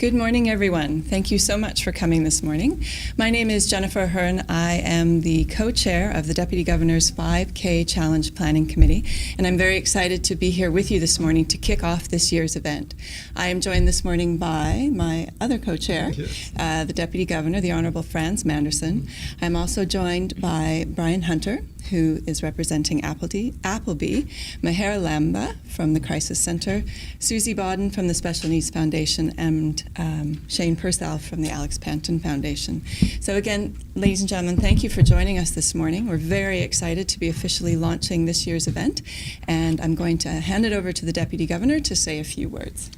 Good morning, everyone. Thank you so much for coming this morning. My name is Jennifer Hearn. I am the co-chair of the Deputy Governor's 5K Challenge Planning Committee, and I'm very excited to be here with you this morning to kick off this year's event. I am joined this morning by my other co-chair, the Deputy Governor, the Honourable Franz Manderson. I'm also joined by Brian Hunter, who is representing Appleby, Mahara Lamba from the Crisis Centre, Susie Bodden from the Special Needs Foundation, and Shane Purcell from the Alex Panton Foundation. So again, ladies and gentlemen, thank you for joining us this morning. We're very excited to be officially launching this year's event, and I'm going to hand it over to the Deputy Governor to say a few words.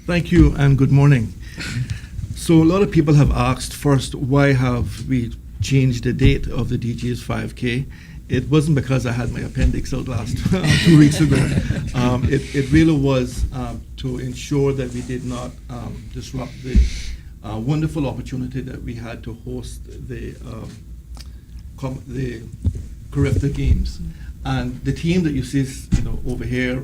Thank you and good morning. So a lot of people have asked first, why have we changed the date of the DG's 5K? It wasn't because I had my appendix out last 2 weeks ago. It really was to ensure that we did not disrupt the wonderful opportunity that we had to host the Carifta Games. And the team that you see over here,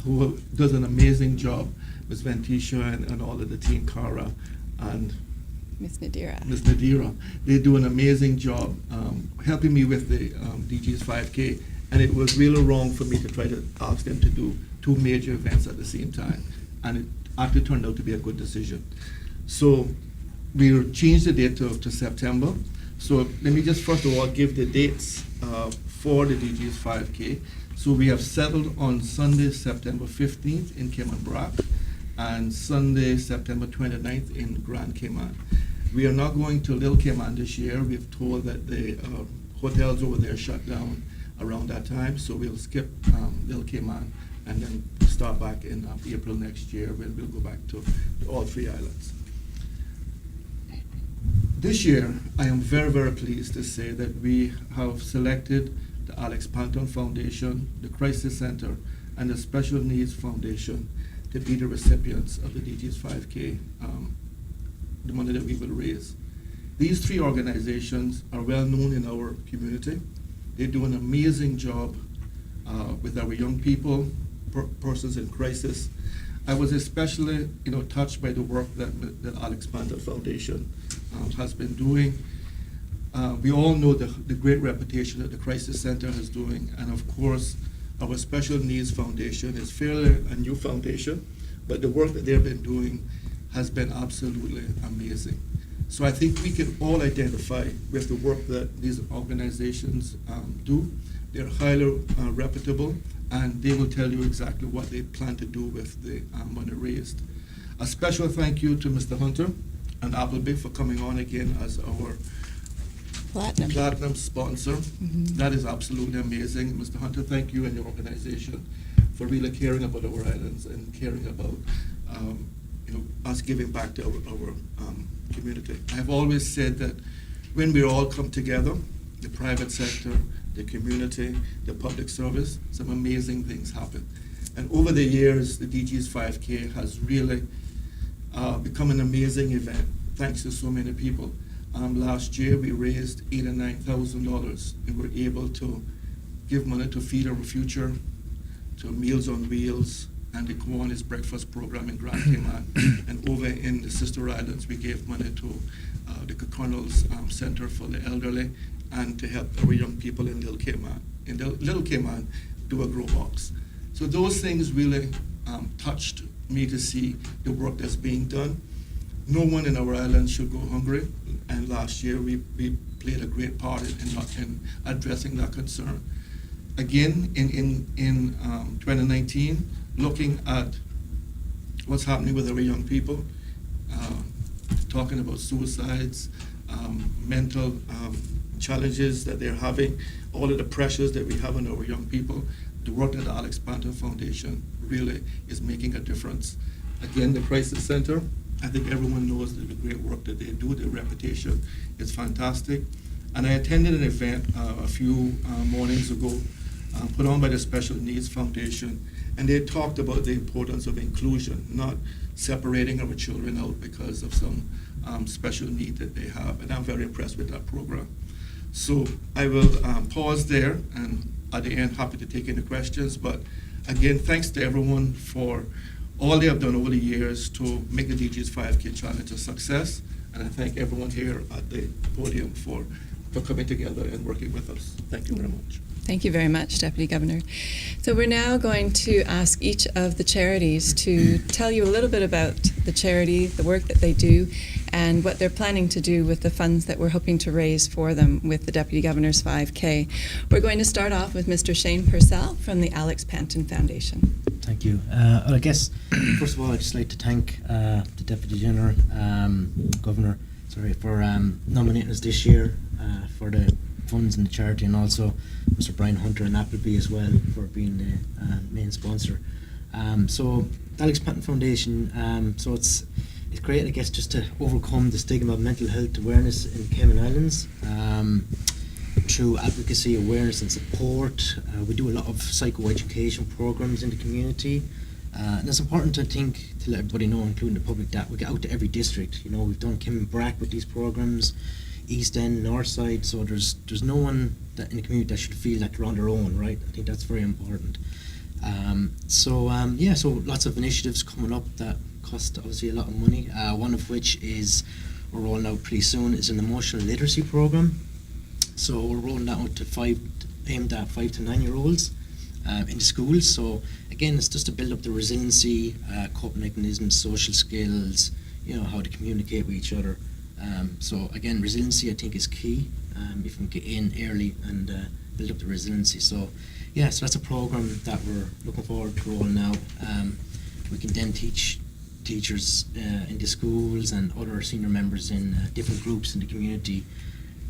who does an amazing job, Ms. Ventisha and all of the team, Cara and Ms. Nadira. Ms. Nadira. They do an amazing job helping me with the DG's 5K, and it was really wrong for me to try to ask them to do two major events at the same time, and it actually turned out to be a good decision. So we changed the date to September. So let me just first of all give the dates for the DG's 5K. So we have settled on Sunday, September 15th in Cayman Brac, and Sunday, September 29th in Grand Cayman. We are not going to Little Cayman this year. We've told that the hotels over there shut down around that time, so we'll skip Little Cayman and then start back in April next year when we'll go back to all three islands. This year, I am very, very pleased to say that we have selected the Alex Panton Foundation, the Crisis Centre, and the Special Needs Foundation to be the recipients of the DG's 5K, the money that we will raise. These three organizations are well known in our community. They do an amazing job with our young people, persons in crisis. I was especially touched by the work that the Alex Panton Foundation has been doing. We all know the great reputation that the Crisis Centre is doing, and of course, our Special Needs Foundation is fairly a new foundation, but the work that they've been doing has been absolutely amazing. So I think we can all identify with the work that these organizations do. They're highly reputable, and they will tell you exactly what they plan to do with the money raised. A special thank you to Mr. Hunter and Appleby for coming on again as our Platinum sponsor. Mm-hmm. That is absolutely amazing. Mr. Hunter, thank you and your organization for really caring about our islands and caring about us giving back to our community. I have always said that when we all come together, the private sector, the community, the public service, some amazing things happen. And over the years, the DG's 5K has really become an amazing event, thanks to so many people. Last year, we raised $8,000 and $9,000, and we're able to give money to Feed Our Future, to Meals on Wheels, and the Kiwanis Breakfast Program in Grand Cayman. And over in the Sister Islands, we gave money to the Colonel's Center for the Elderly, and to help our young people in Little Cayman do a grow box. So those things really touched me to see the work that's being done. No one in our island should go hungry, and last year we played a great part in addressing that concern. Again, in 2019, looking at what's happening with our young people, talking about suicides, mental challenges that they're having, all of the pressures that we have on our young people, the work that the Alex Panton Foundation really is making a difference. Again, the Crisis Centre, I think everyone knows the great work that they do. Their reputation is fantastic. And I attended an event a few mornings ago put on by the Special Needs Foundation, and they talked about the importance of inclusion, not separating our children out because of some special need that they have, and I'm very impressed with that program. So I will pause there, and at the end, happy to take any questions, but again, thanks to everyone for all they have done over the years to make the DG's 5K challenge a success. And I thank everyone here at the podium for coming together and working with us. Thank you very much. Thank you very much, Deputy Governor. So we're now going to ask each of the charities to tell you a little bit about the charity, the work that they do, and what they're planning to do with the funds that we're hoping to raise for them with the Deputy Governor's 5K. We're going to start off with Mr. Shane Purcell from the Alex Panton Foundation. Thank you. I guess, first of all, I'd just like to thank the Deputy General, Governor, for nominating us this year for the funds and the charity, and also Mr. Brian Hunter and Appleby as well for being the main sponsor. So the Alex Panton Foundation, so it's great, I guess, just to overcome the stigma of mental health awareness in Cayman Islands through advocacy, awareness and support. We do a lot of psychoeducation programs in the community, and it's important, I think, to let everybody know, including the public, that we get out to every district. You know, we've done Cayman Brac with these programs, East End, North Side, so there's no one that in the community that should feel that they're on their own, right? I think that's very important. So lots of initiatives coming up that cost obviously a lot of money. One of which is we're rolling out pretty soon is an emotional literacy program. So we're rolling that out aimed at 5 to 9 year olds in the schools. So again, it's just to build up the resiliency, coping mechanisms, social skills, you know, how to communicate with each other. So again, resiliency I think is key. If we can get in early and build up the resiliency. So that's a program that we're looking forward to rolling out. We can then teach teachers in the schools and other senior members in different groups in the community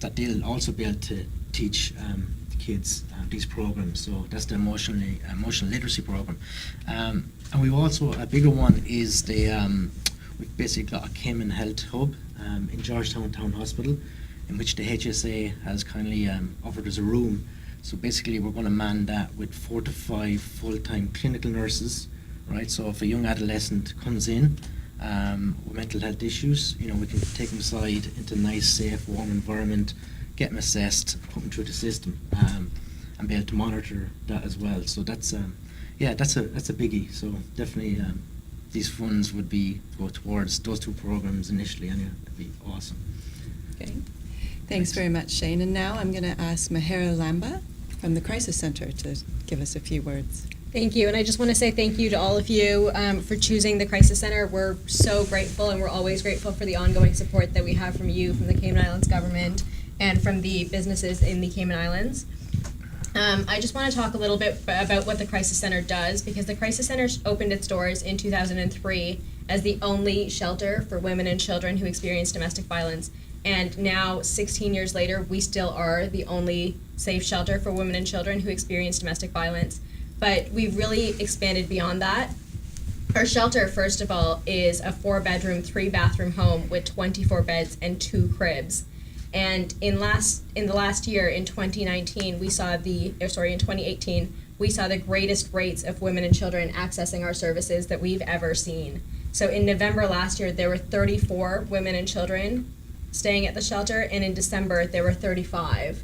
that they'll also be able to teach the kids these programs. So that's the emotional literacy program. And we've also, a bigger one is we've basically got a Cayman Health Hub in Georgetown Town Hospital, in which the HSA has kindly offered us a room. So basically we're going to man that with 4 to 5 full-time clinical nurses, right? So if a young adolescent comes in with mental health issues, you know, we can take them aside into a nice, safe, warm environment, get them assessed, put them through the system, and be able to monitor that as well. So that's a biggie. So definitely these funds would go towards those two programs initially, and that'd be awesome. Okay. Thanks very much, Shane. And now I'm going to ask Mahara Lamba from the Crisis Centre to give us a few words. Thank you, and I just want to say thank you to all of you for choosing the Crisis Centre. We're so grateful, and we're always grateful for the ongoing support that we have from you, from the Cayman Islands government, and from the businesses in the Cayman Islands. I just want to talk a little bit about what the Crisis Centre does, because the Crisis Centre opened its doors in 2003 as the only shelter for women and children who experience domestic violence. And now, 16 years later, we still are the only safe shelter for women and children who experience domestic violence. But we've really expanded beyond that. Our shelter, first of all, is a 4-bedroom, 3-bathroom home with 24 beds and 2 cribs. And in the last year, in 2018, we saw the greatest rates of women and children accessing our services that we've ever seen. So in November last year, there were 34 women and children staying at the shelter, and in December there were 35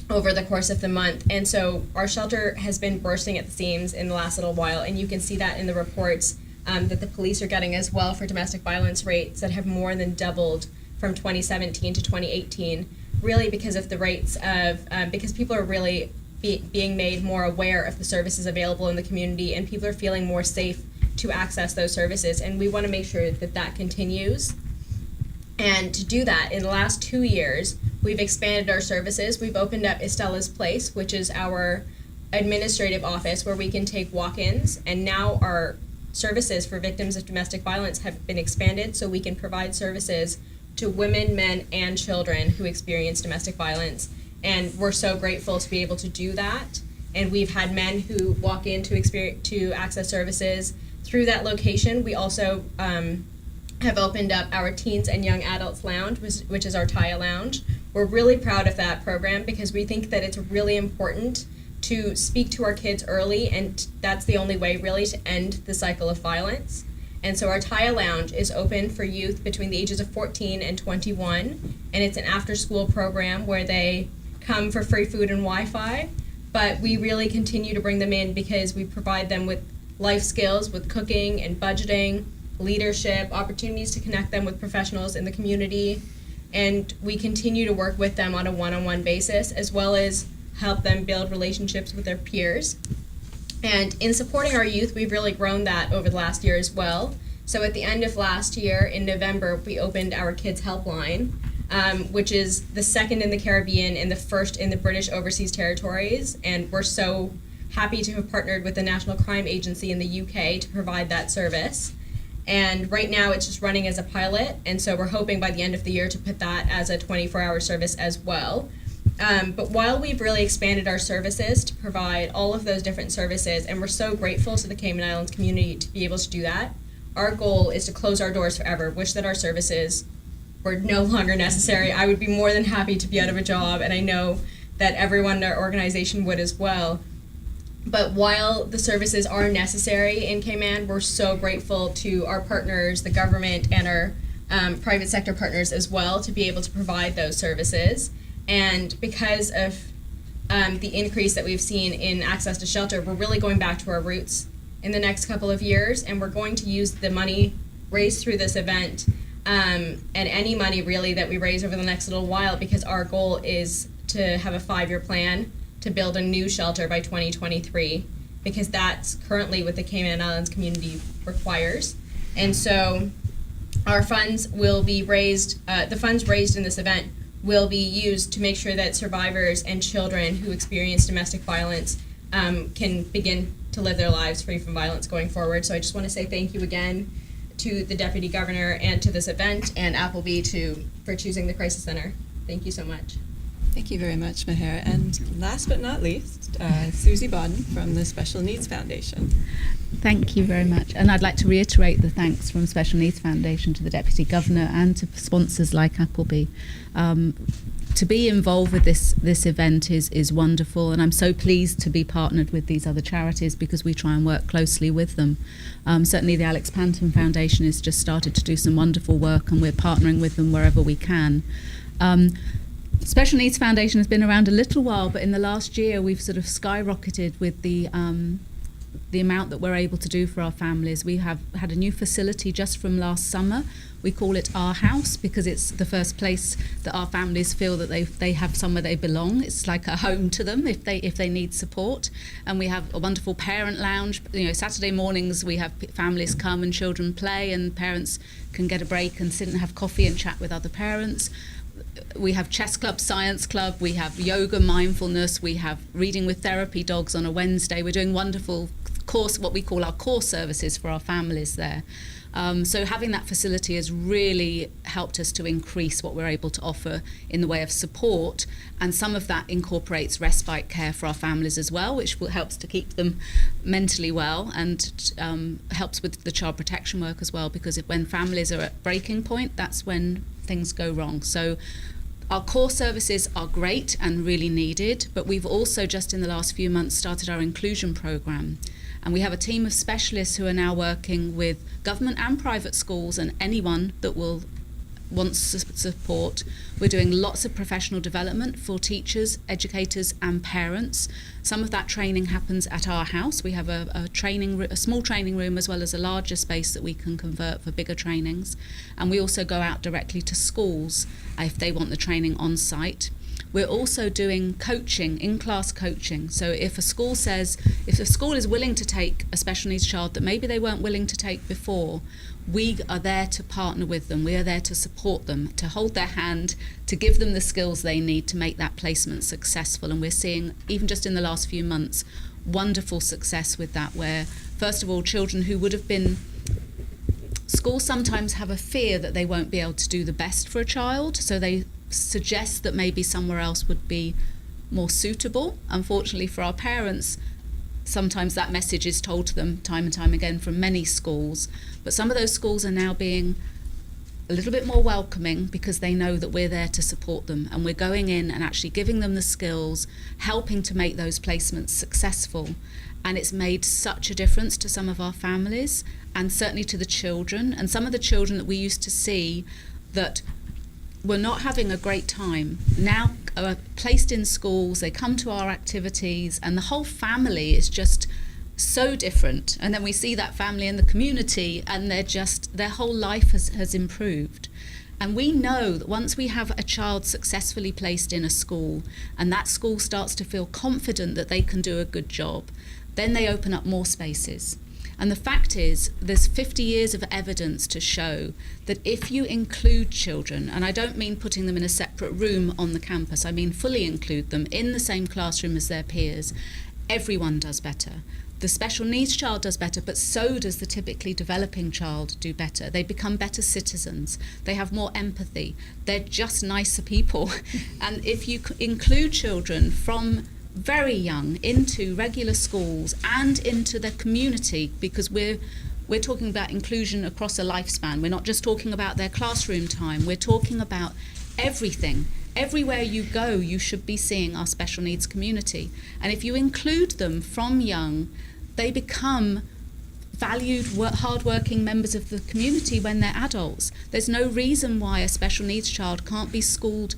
over the course of the month. And so our shelter has been bursting at the seams in the last little while, and you can see that in the reports that the police are getting as well for domestic violence rates that have more than doubled from 2017 to 2018, really because of the rates of, because people are really being made more aware of the services available in the community, and people are feeling more safe to access those services, and we want to make sure that that continues. And to do that, in the last 2 years, we've expanded our services. We've opened up Estella's Place, which is our administrative office where we can take walk-ins, and now our services for victims of domestic violence have been expanded so we can provide services to women, men, and children who experience domestic violence. And we're so grateful to be able to do that. And we've had men who walk in to access services through that location. We also have opened up our Teens and Young Adults Lounge, which is our Taya Lounge. We're really proud of that program because we think that it's really important to speak to our kids early, and that's the only way really to end the cycle of violence. And so our Taya Lounge is open for youth between the ages of 14 and 21, and it's an after-school program where they come for free food and Wi-Fi, but we really continue to bring them in because we provide them with life skills with cooking and budgeting, leadership, opportunities to connect them with professionals in the community, and we continue to work with them on a one-on-one basis, as well as help them build relationships with their peers. And in supporting our youth, we've really grown that over the last year as well. So at the end of last year, in November, we opened our Kids Helpline, which is the second in the Caribbean and the first in the British Overseas Territories. And we're so happy to have partnered with the National Crime Agency in the UK to provide that service. And right now it's just running as a pilot, and so we're hoping by the end of the year to put that as a 24-hour service as well. But while we've really expanded our services to provide all of those different services, and we're so grateful to the Cayman Islands community to be able to do that, our goal is to close our doors forever. Wish that our services were no longer necessary. I would be more than happy to be out of a job, and I know that everyone in our organization would as well. But while the services are necessary in Cayman, we're so grateful to our partners, the government, and our private sector partners as well to be able to provide those services. And because of the increase that we've seen in access to shelter, we're really going back to our roots in the next couple of years, and we're going to use the money raised through this event and any money really that we raise over the next little while, because our goal is to have a 5-year plan to build a new shelter by 2023, because that's currently what the Cayman Islands community requires. And so our funds will be raised, the funds raised in this event will be used to make sure that survivors and children who experience domestic violence can begin to live their lives free from violence going forward. So I just want to say thank you again to the Deputy Governor and to this event, and Appleby for choosing the Crisis Centre. Thank you so much. Thank you very much, Meher. And last but not least, Susie Bodden from the Special Needs Foundation. Thank you very much. And I'd like to reiterate the thanks from Special Needs Foundation to the Deputy Governor and to sponsors like Appleby. To be involved with this event is wonderful, and I'm so pleased to be partnered with these other charities because we try and work closely with them. Certainly the Alex Panton Foundation has just started to do some wonderful work, and we're partnering with them wherever we can. Special Needs Foundation has been around a little while, but in the last year we've sort of skyrocketed with the amount that we're able to do for our families. We have had a new facility just from last summer. We call it Our House because it's the first place that our families feel that they have somewhere they belong. It's like a home to them if they need support. And we have a wonderful parent lounge. Saturday mornings we have families come and children play, and parents can get a break and sit and have coffee and chat with other parents. We have chess club, science club, we have yoga, mindfulness, we have reading with therapy dogs on a Wednesday. We're doing wonderful what we call our core services for our families there. So having that facility has really helped us to increase what we're able to offer in the way of support, and some of that incorporates respite care for our families as well, which helps to keep them mentally well, and helps with the child protection work as well, because when families are at breaking point, that's when things go wrong. So our core services are great and really needed, but we've also just in the last few months started our inclusion program. And we have a team of specialists who are now working with government and private schools and anyone that wants support. We're doing lots of professional development for teachers, educators and parents. Some of that training happens at Our House. We have a small training room as well as a larger space that we can convert for bigger trainings. And we also go out directly to schools if they want the training on site. We're also doing coaching, in-class coaching. So if a school is willing to take a special needs child that maybe they weren't willing to take before, we are there to partner with them. We are there to support them, to hold their hand, to give them the skills they need to make that placement successful. And we're seeing, even just in the last few months, wonderful success with that, where, first of all, children who would have been... Schools sometimes have a fear that they won't be able to do the best for a child, so they suggest that maybe somewhere else would be more suitable. Unfortunately for our parents, sometimes that message is told to them time and time again from many schools, but some of those schools are now being a little bit more welcoming because they know that we're there to support them, and we're going in and actually giving them the skills, helping to make those placements successful. And it's made such a difference to some of our families, and certainly to the children. And some of the children that we used to see that were not having a great time now are placed in schools, they come to our activities, and the whole family is just so different, and then we see that family in the community, and their whole life has improved. And we know that once we have a child successfully placed in a school, and that school starts to feel confident that they can do a good job, then they open up more spaces. And the fact is, there's 50 years of evidence to show that if you include children, and I don't mean putting them in a separate room on the campus, I mean fully include them in the same classroom as their peers, everyone does better. The special needs child does better, but so does the typically developing child do better. They become better citizens. They have more empathy. They're just nicer people. And if you include children from very young into regular schools and into their community, because we're talking about inclusion across a lifespan. We're not just talking about their classroom time. We're talking about everything. Everywhere you go, you should be seeing our special needs community. And if you include them from young, they become valued, hard-working members of the community when they're adults. There's no reason why a special needs child can't be schooled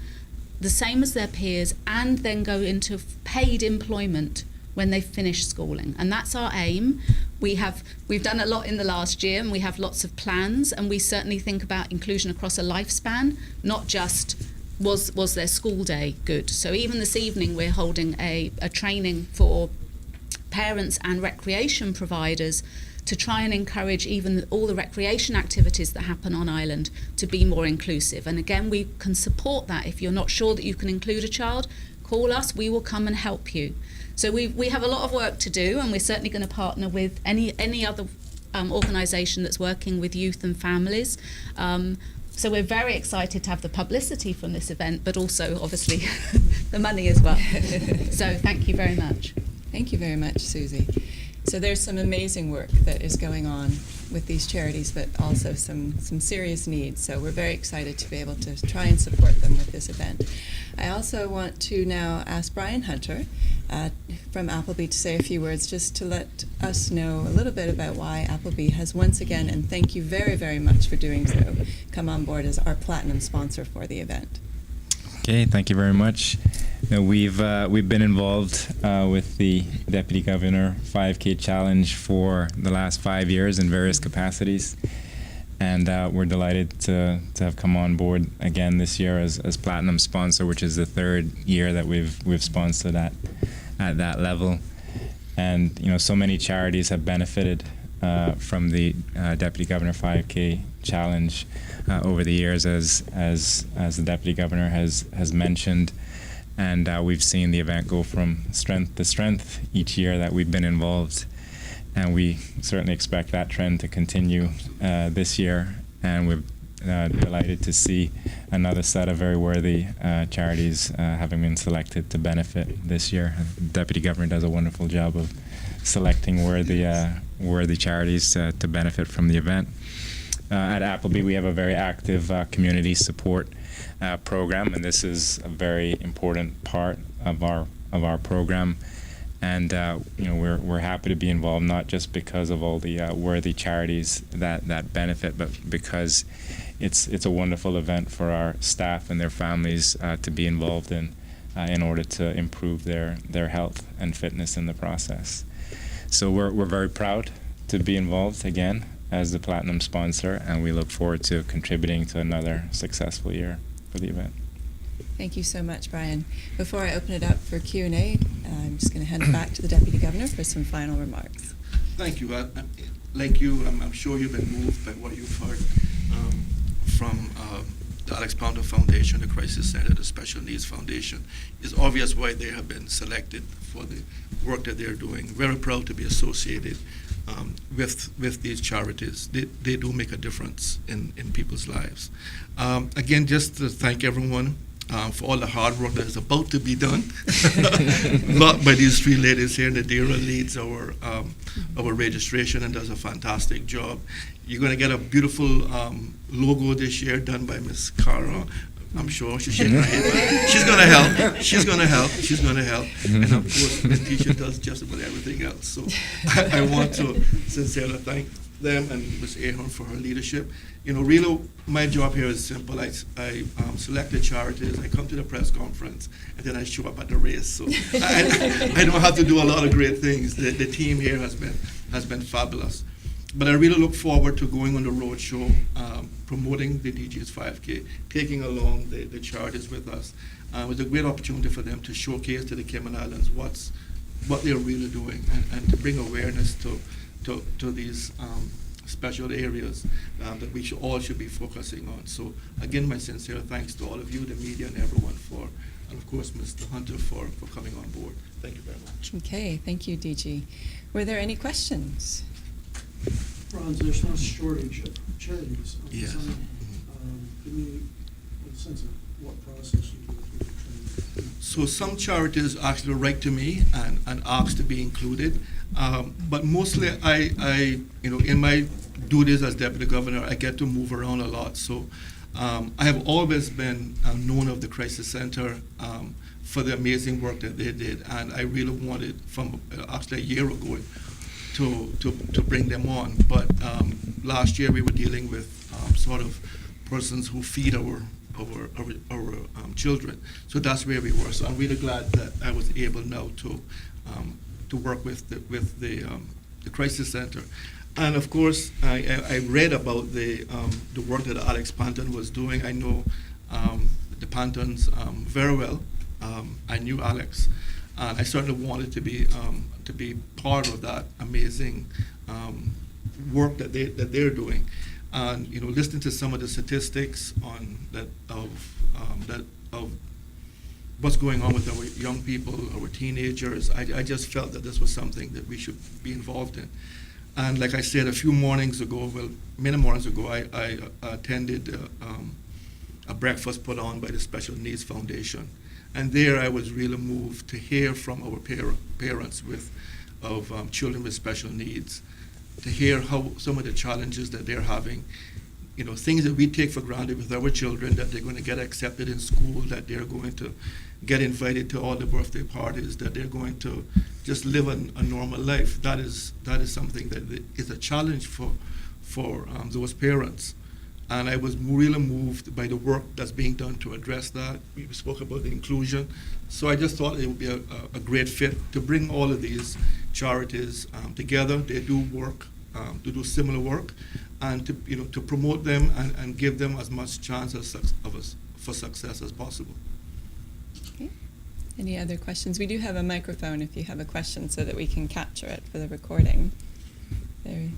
the same as their peers and then go into paid employment when they finish schooling. And that's our aim. We've done a lot in the last year, and we have lots of plans, and we certainly think about inclusion across a lifespan, not just was their school day good. So even this evening we're holding a training for parents and recreation providers to try and encourage even all the recreation activities that happen on island to be more inclusive. And again, we can support that. If you're not sure that you can include a child, call us, we will come and help you. So we have a lot of work to do, and we're certainly going to partner with any other organisation that's working with youth and families. So we're very excited to have the publicity from this event, but also obviously the money as well. So thank you very much. Thank you very much, Susie. So there's some amazing work that is going on with these charities, but also some serious needs. So we're very excited to be able to try and support them with this event. I also want to now ask Brian Hunter from Appleby to say a few words, just to let us know a little bit about why Appleby has once again, and thank you very, very much for doing so, come on board as our platinum sponsor for the event. Okay, thank you very much. We've been involved with the Deputy Governor 5K Challenge for the last 5 years in various capacities, and we're delighted to have come on board again this year as platinum sponsor, which is the third year that we've sponsored at that level. And so many charities have benefited from the Deputy Governor 5K Challenge over the years, as the Deputy Governor has mentioned. And we've seen the event go from strength to strength each year that we've been involved. And we certainly expect that trend to continue this year. And we're delighted to see another set of very worthy charities having been selected to benefit this year. The Deputy Governor does a wonderful job of selecting worthy charities to benefit from the event. At Appleby, we have a very active community support program, and this is a very important part of our program. And we're happy to be involved, not just because of all the worthy charities that benefit, but because it's a wonderful event for our staff and their families to be involved in order to improve their health and fitness in the process. So we're very proud to be involved again as the platinum sponsor, and we look forward to contributing to another successful year for the event. Thank you so much, Brian. Before I open it up for Q&A, I'm just going to hand it back to the Deputy Governor for some final remarks. Thank you. Like you, I'm sure you've been moved by what you've heard from the Alex Panton Foundation, the Crisis Centre, the Special Needs Foundation. It's obvious why they have been selected for the work that they're doing. Very proud to be associated with these charities. They do make a difference in people's lives. Again, just to thank everyone for all the hard work that is about to be done by these three ladies here. Nadira leads our registration and does a fantastic job. You're going to get a beautiful logo this year done by Miss Cara. I'm sure she's shaking her head. She's going to help. She's going to help. She's going to help. And of course, the teacher does just about everything else. So I want to sincerely them and Ms. Ahern for her leadership. You know, really, my job here is simple. I select the charities, I come to the press conference, and then I show up at the race. So I don't have to do a lot of great things. The team here has been fabulous. But I really look forward to going on the road show, promoting the DG's 5K, taking along the charities with us. It was a great opportunity for them to showcase to the Cayman Islands what they're really doing and to bring awareness to these special areas that we all should be focusing on. So again, my sincere thanks to all of you, the media and everyone and of course Mr. Hunter for coming on board. Thank you very much. Okay, thank you, DG. Were there any questions? Franz, there's no shortage of charities on the Yes. site. Give me a sense of what process you go through to train. So some charities actually write to me and ask to be included. But mostly I, in my duties as Deputy Governor, I get to move around a lot. So I have always been known of the Crisis Centre for the amazing work that they did. And I really wanted, from actually a year ago, to bring them on. But last year we were dealing with sort of persons who feed our children. So that's where we were. So I'm really glad that I was able now to work with the Crisis Centre. And of course, I read about the work that Alex Panton was doing. I know the Pantons very well. I knew Alex. I certainly wanted to be part of that amazing work that they're doing. And listening to some of the statistics of what's going on with our young people, our teenagers, I just felt that this was something that we should be involved in. And like I said, many mornings ago, I attended a breakfast put on by the Special Needs Foundation. And there I was really moved to hear from our parents of children with special needs, to hear how some of the challenges that they're having, things that we take for granted with our children, that they're going to get accepted in school, that they're going to get invited to all the birthday parties, that they're going to just live a normal life. That is something that is a challenge for those parents. And I was really moved by the work that's being done to address that. We spoke about the inclusion. So I just thought it would be a great fit to bring all of these charities together. They do work, to do similar work, and to promote them and give them as much chance for success as possible. Okay. Any other questions? We do have a microphone if you have a question so that we can capture it for the recording. Is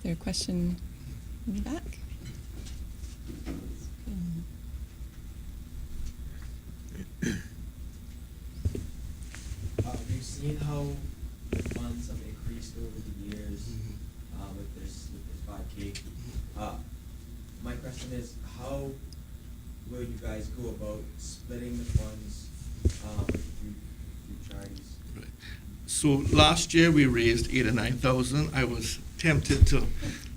there a question in the back? We've seen how funds have increased over the years with this 5K. My question is, how will you guys go about splitting the funds with the charities? Right. So last year we raised 8,000 or 9,000. I was tempted to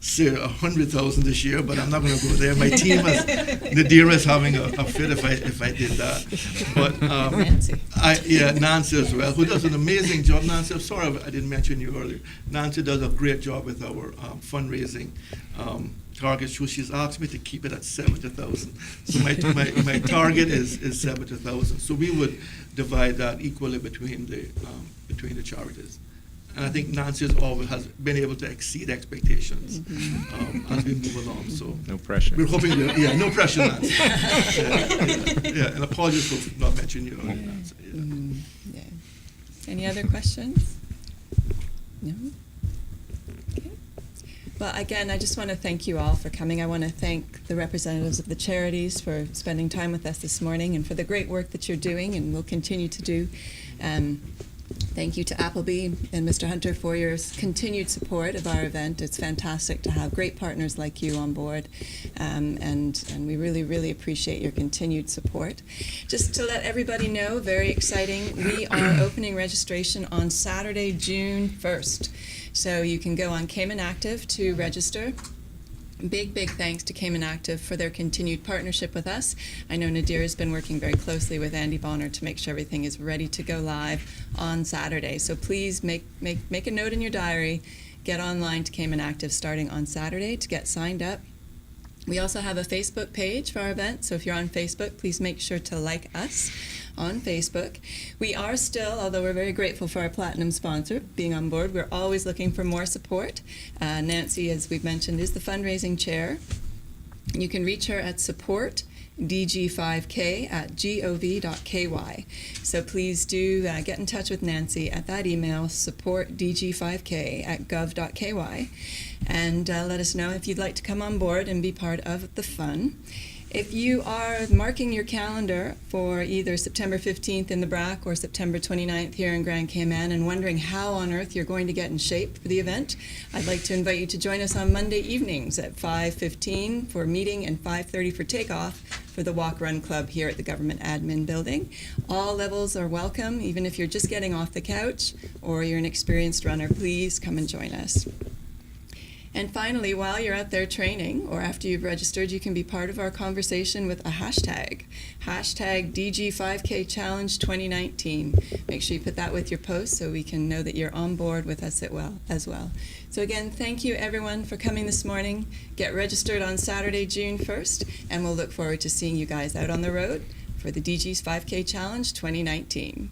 say 100,000 this year, but I'm not going to go there. My team Nadira is having a fit if I did that. But Nancy. Nancy as well, who does an amazing job. Nancy, I'm sorry I didn't mention you earlier. Nancy does a great job with our fundraising target. So she's asked me to keep it at 70,000. So my target is 70,000. So we would divide that equally between the charities. And I think Nancy has been able to exceed expectations as we move along. So No pressure. we're hoping, no pressure, Nancy. And apologies for not mentioning you earlier, Nancy. Yeah. Any other questions? No? Okay. Well, again, I just want to thank you all for coming. I want to thank the representatives of the charities for spending time with us this morning and for the great work that you're doing and will continue to do. Thank you to Appleby and Mr. Hunter for your continued support of our event. It's fantastic to have great partners like you on board, and we really, really appreciate your continued support. Just to let everybody know, very exciting, we are opening registration on Saturday, June 1st. So you can go on Cayman Active to register. Big thanks to Cayman Active for their continued partnership with us. I know Nadir has been working very closely with Andy Bonner to make sure everything is ready to go live on Saturday. So please make a note in your diary. get online to Cayman Active starting on Saturday to get signed up. We also have a Facebook page for our event, so if you're on Facebook, please make sure to like us on Facebook. We are still, although we're very grateful for our platinum sponsor being on board, we're always looking for more support. Nancy, as we've mentioned, is the fundraising chair. You can reach her at supportdg5k@gov.ky. So please do get in touch with Nancy at that email, supportdg5k@gov.ky, and let us know if you'd like to come on board and be part of the fun. If you are marking your calendar for either September 15th in the Brac or September 29th here in Grand Cayman and wondering how on earth you're going to get in shape for the event, I'd like to invite you to join us on Monday evenings at 5:15 for meeting and 5:30 for takeoff for the Walk Run Club here at the Government Admin Building. All levels are welcome, even if you're just getting off the couch or you're an experienced runner, please come and join us. And finally, while you're out there training or after you've registered, you can be part of our conversation with a hashtag DG5K Challenge 2019. Make sure you put that with your post so we can know that you're on board with us as well. So again, thank you everyone for coming this morning. Get registered on Saturday, June 1st, and we'll look forward to seeing you guys out on the road for the DG's 5K Challenge 2019.